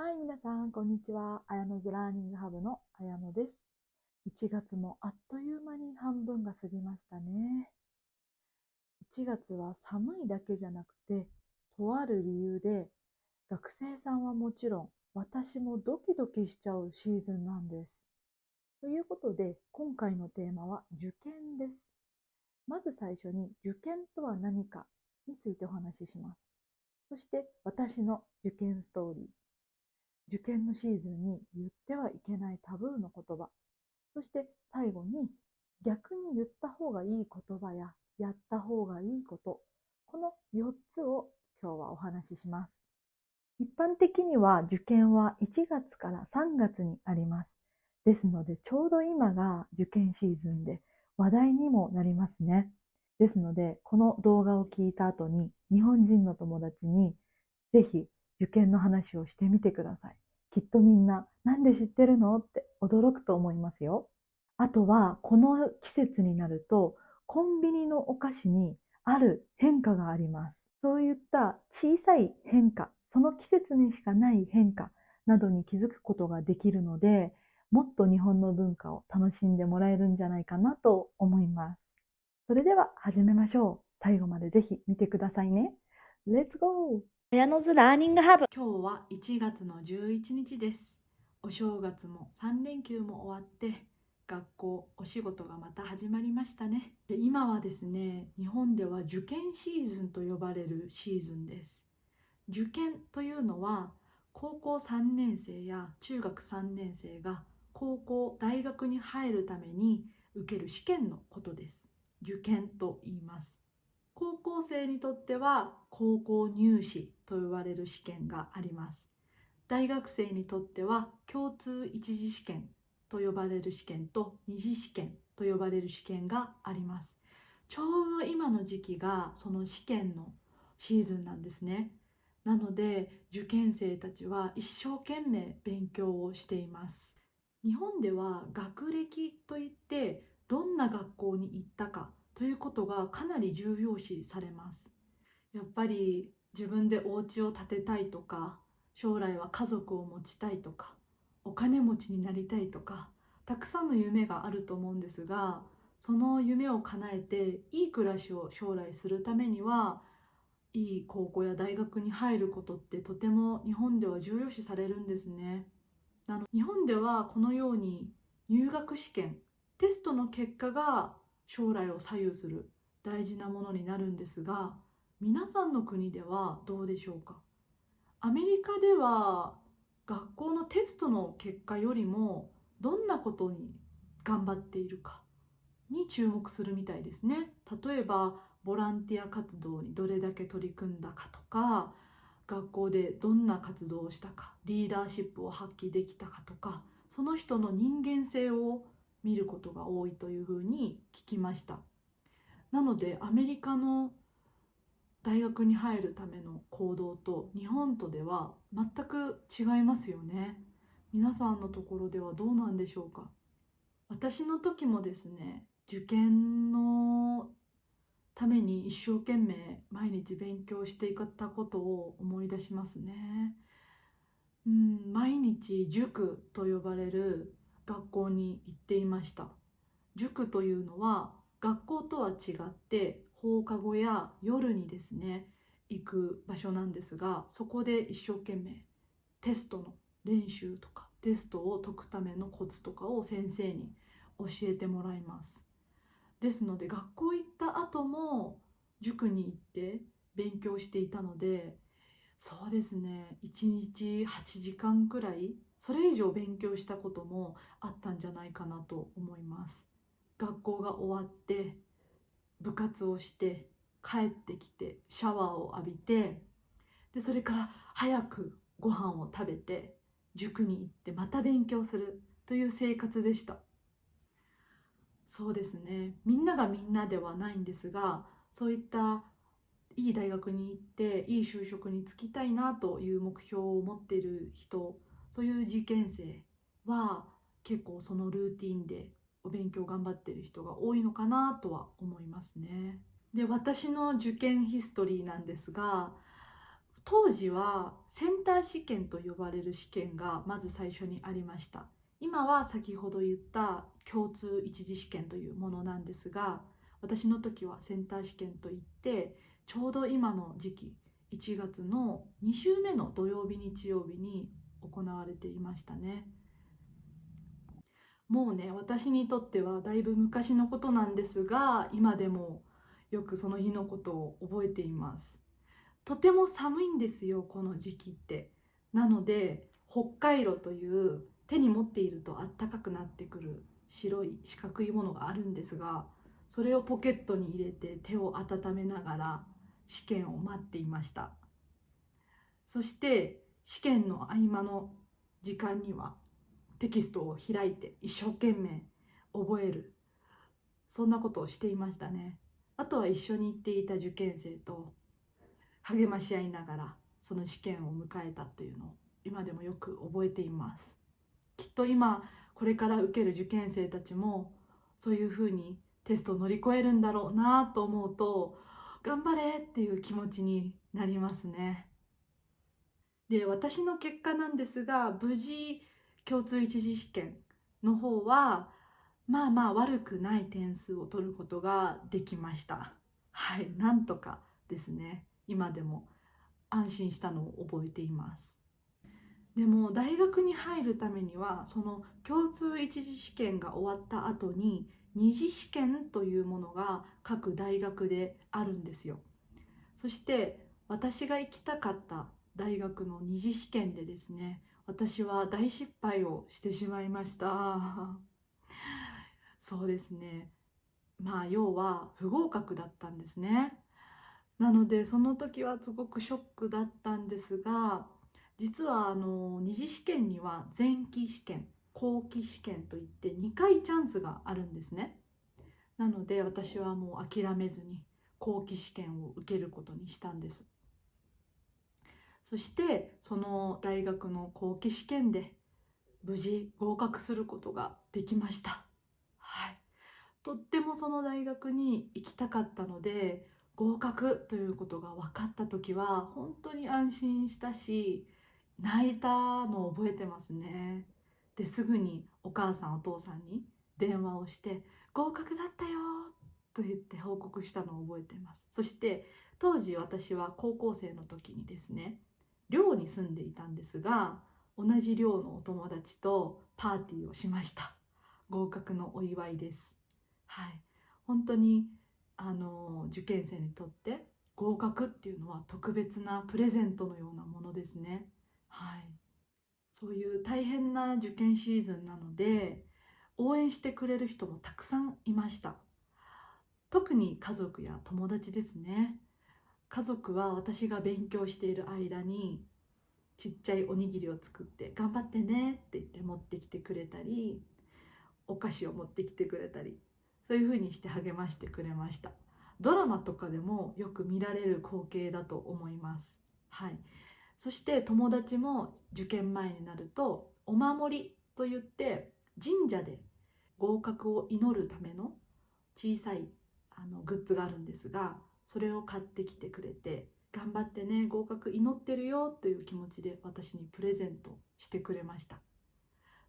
はい、皆さん、こんにちは。あやのずラーニングハブのあやのです。1月もあっという間に半分が過ぎましたね。1月は寒いだけじゃなくて、とある理由で、学生さんはもちろん、私もドキドキしちゃうシーズンなんです。ということで、今回のテーマは受験です。まず最初に、受験とは何かについてお話しします。そして、私の受験ストーリー。受験のシーズンに言ってはいけないタブーの言葉、そして最後に逆に言った方がいい言葉ややった方がいいこと、この4つを今日はお話しします。一般的には受験は1月から3月にあります。ですのでちょうど今が受験シーズンで話題にもなりますね。ですのでこの動画を聞いた後に日本人の友達にぜひ受験の話をしてみてください。きっとみんななんで知ってるのって驚くと思いますよ。あとはこの季節になるとコンビニのお菓子にある変化があります。そういった小さい変化、その季節にしかない変化などに気づくことができるので、もっと日本の文化を楽しんでもらえるんじゃないかなと思います。それでは始めましょう。最後までぜひ見てくださいね。Let's go! 親のずラーニングハブ。今日は1月の11日です。お正月も3連休も終わって、学校、お仕事がまた始まりましたね。で、今はですね、日本では受験シーズンと呼ばれるシーズンです。受験というのは、高校3年生や中学3年生が高校、大学に入るために受ける試験のことです。受験と言います。高校生にとっては高校入試と呼ばれる試験があります。大学生にとっては共通一次試験と呼ばれる試験と二次試験と呼ばれる試験があります。ちょうど今の時期がその試験のシーズンなんですね。なので受験生たちは一生懸命勉強をしています。日本では学歴といってどんな学校に行ったかということがかなり重要視されます。やっぱり自分でお家を建てたいとか、将来は家族を持ちたいとか、お金持ちになりたいとか、たくさんの夢があると思うんですが、その夢を叶えていい暮らしを将来するためには、いい高校や大学に入ることってとても日本では重要視されるんですね。日本ではこのように入学試験、テストの結果が将来を左右する大事なものになるんですが、皆さんの国ではどうでしょうか。アメリカでは学校のテストの結果よりもどんなことに頑張っているかに注目するみたいですね。例えばボランティア活動にどれだけ取り組んだかとか、学校でどんな活動をしたか、リーダーシップを発揮できたかとか、その人の人間性を見ることが多いというふうに聞きました。なのでアメリカの大学に入るための行動と日本とでは全く違いますよね。皆さんのところではどうなんでしょうか。私の時もですね、受験のために一生懸命毎日勉強していたことを思い出しますね。毎日塾と呼ばれる学校に行っていました。塾というのは学校とは違って放課後や夜にですね行く場所なんですが、そこで一生懸命テストの練習とかテストを解くためのコツとかを先生に教えてもらいます。ですので学校行った後も塾に行って勉強していたので、そうですね、1日8時間くらいそれ以上勉強したこともあったんじゃないかなと思います。学校が終わって部活をして帰ってきてシャワーを浴びて、でそれから早くご飯を食べて塾に行ってまた勉強するという生活でした。そうですね、みんながみんなではないんですが、そういったいい大学に行っていい就職に就きたいなという目標を持っている人、そういう受験生は結構そのルーティンでお勉強頑張っている人が多いのかなとは思いますね。で、私の受験ヒストリーなんですが、当時はセンター試験と呼ばれる試験がまず最初にありました。今は先ほど言った共通一次試験というものなんですが、私の時はセンター試験といって、ちょうど今の時期1月の2週目の土曜日日曜日に行われていましたね。もうね、私にとってはだいぶ昔のことなんですが、今でもよくその日のことを覚えています。とても寒いんですよ、この時期って。なので北海道という手に持っているとあったかくなってくる白い四角いものがあるんですが、それをポケットに入れて手を温めながら試験を待っていました。そして試験の合間の時間にはテキストを開いて一生懸命覚える、そんなことをしていましたね。あとは一緒に行っていた受験生と励まし合いながらその試験を迎えたというのを今でもよく覚えています。きっと今これから受ける受験生たちもそういうふうにテストを乗り越えるんだろうなと思うと、頑張れっていう気持ちになりますね。で、私の結果なんですが、無事共通一次試験の方はまあまあ悪くない点数を取ることができました。はい、なんとかですね。今でも安心したのを覚えています。でも大学に入るためにはその共通一次試験が終わった後に二次試験というものが各大学であるんですよ。そして私が行きたかった大学の二次試験でですね、私は大失敗をしてしまいました。そうですね、まあ要は不合格だったんですね。なのでその時はすごくショックだったんですが、実は二次試験には前期試験後期試験といって2回チャンスがあるんですね。なので私はもう諦めずに後期試験を受けることにしたんです。そしてその大学の後期試験で無事合格することができました。はい、とってもその大学に行きたかったので、合格ということが分かった時は本当に安心したし、泣いたのを覚えてますね。ですぐにお母さんお父さんに電話をして合格だったよと言って報告したのを覚えています。そして当時私は高校生の時にですね、寮に住んでいたんですが、同じ寮のお友達とパーティーをしました。合格のお祝いです。はい、本当に受験生にとって合格っていうのは特別なプレゼントのようなものですね。はい、そういう大変な受験シーズンなので応援してくれる人もたくさんいました。特に家族や友達ですね。家族は私が勉強している間にちっちゃいおにぎりを作って頑張ってねって言って持ってきてくれたり、お菓子を持ってきてくれたり、そういう風にして励ましてくれました。ドラマとかでもよく見られる光景だと思います。はい、そして友達も受験前になるとお守りといって神社で合格を祈るための小さいグッズがあるんですが、それを買ってきてくれて、頑張ってね合格祈ってるよという気持ちで私にプレゼントしてくれました。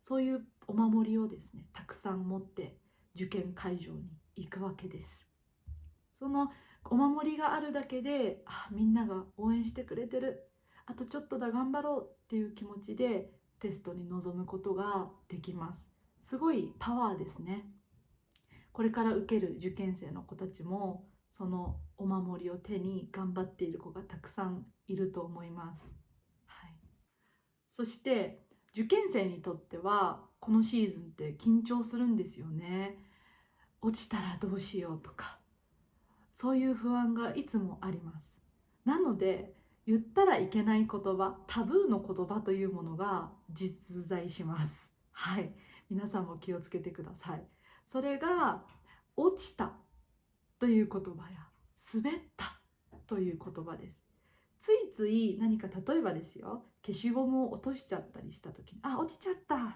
そういうお守りをですねたくさん持って受験会場に行くわけです。そのお守りがあるだけで、みんなが応援してくれてる、あとちょっとだ頑張ろうっていう気持ちでテストに臨むことができます。すごいパワーですね。これから受ける受験生の子たちもそのお守りを手に頑張っている子がたくさんいると思います。はい、そして受験生にとってはこのシーズンって緊張するんですよね。落ちたらどうしようとか、そういう不安がいつもあります。なので言ったらいけない言葉、タブーの言葉というものが実在します。はい、皆さんも気をつけてください。それが落ちたという言葉や滑ったという言葉です。ついつい何か例えばですよ、消しゴムを落としちゃったりした時に落ちちゃったっ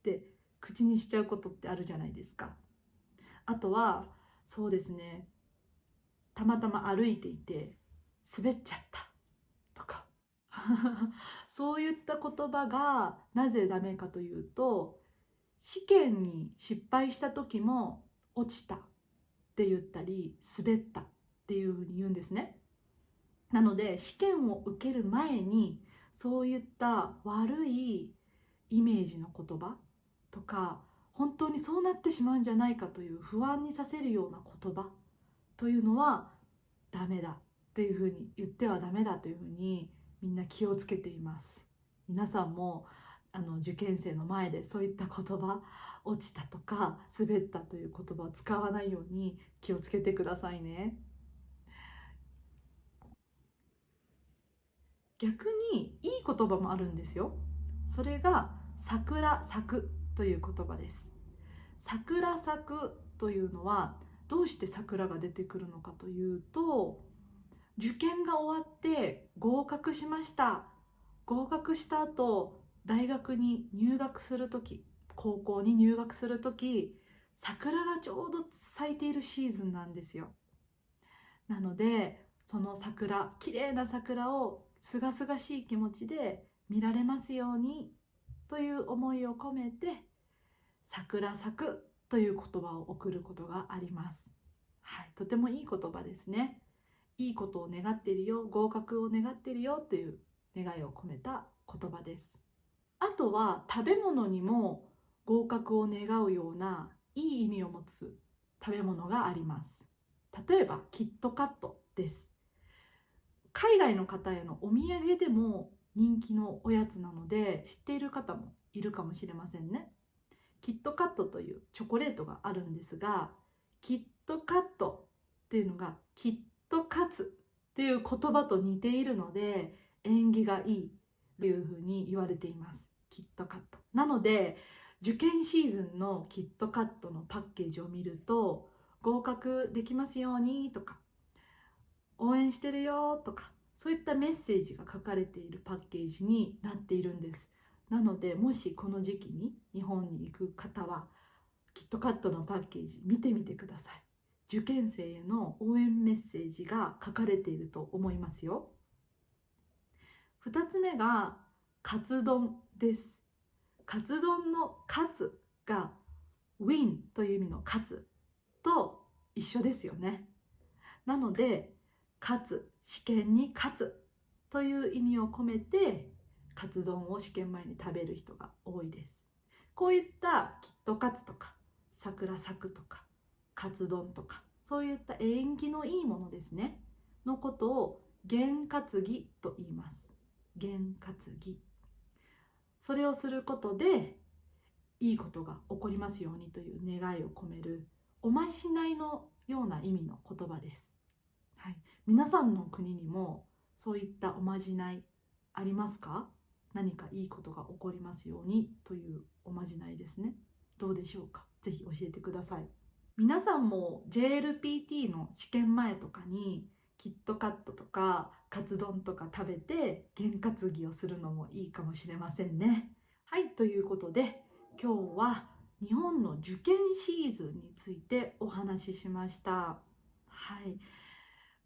て口にしちゃうことってあるじゃないですか。あとはそうですね、たまたま歩いていて滑っちゃったとか、そういった言葉がなぜダメかというと、試験に失敗した時も落ちたって言ったり滑ったっていうふうに言うんですね。なので試験を受ける前にそういった悪いイメージの言葉とか、本当にそうなってしまうんじゃないかという不安にさせるような言葉というのはダメだっていうふうに言ってはダメだというふうにみんな気をつけています。皆さんも受験生の前でそういった言葉、落ちたとか滑ったという言葉を使わないように気をつけてくださいね。逆にいい言葉もあるんですよ。それが桜咲くという言葉です。桜咲くというのはどうして桜が出てくるのかというと、受験が終わって合格しました。合格した後大学に入学する時、高校に入学する時、桜がちょうど咲いているシーズンなんですよ。なのでその桜、綺麗な桜をすがすがしい気持ちで見られますようにという思いを込めて、桜咲くという言葉を送ることがあります。はい、とてもいい言葉ですね。いいことを願っているよ、合格を願っているよという願いを込めた言葉です。あとは食べ物にも合格を願うようないい意味を持つ食べ物があります。例えばキットカットです。海外の方へのお土産でも人気のおやつなので知っている方もいるかもしれませんね。キットカットというチョコレートがあるんですが、キットカットっていうのがキットカツっていう言葉と似ているので縁起がいいというふうに言われています。キットカットなので、受験シーズンのキットカットのパッケージを見ると、合格できますようにとか、応援してるよとか、そういったメッセージが書かれているパッケージになっているんです。なのでもしこの時期に日本に行く方はキットカットのパッケージ見てみてください。受験生への応援メッセージが書かれていると思いますよ。2つ目がカツ丼です。カツ丼のカツが win という意味のカツと一緒ですよね。なので勝つ、試験に勝つという意味を込めてカツ丼を試験前に食べる人が多いです。こういったキットカツとか桜咲くとかカツ丼とか、そういった縁起のいいものですねのことを験担ぎと言います。験担ぎ、それをすることでいいことが起こりますようにという願いを込めるおまじないのような意味の言葉です。はい、皆さんの国にもそういったおまじないありますか？何かいいことが起こりますようにというおまじないですね。どうでしょうか？ぜひ教えてください。皆さんも JLPT の試験前とかにキットカットとかカツ丼とか食べて験担ぎをするのもいいかもしれませんね。はい、ということで今日は日本の受験シーズンについてお話ししました。はい、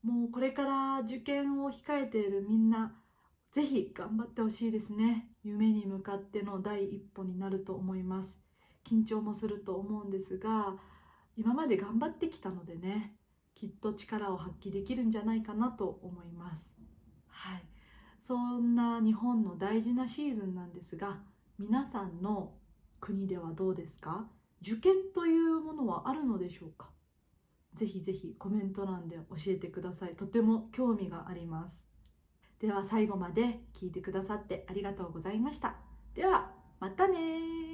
もうこれから受験を控えているみんな、ぜひ頑張ってほしいですね。夢に向かっての第一歩になると思います。緊張もすると思うんですが、今まで頑張ってきたのでね、きっと力を発揮できるんじゃないかなと思います。はい、そんな日本の大事なシーズンなんですが、皆さんの国ではどうですか？受験というものはあるのでしょうか？ぜひぜひコメント欄で教えてください。とても興味があります。では最後まで聞いてくださってありがとうございました。ではまたね。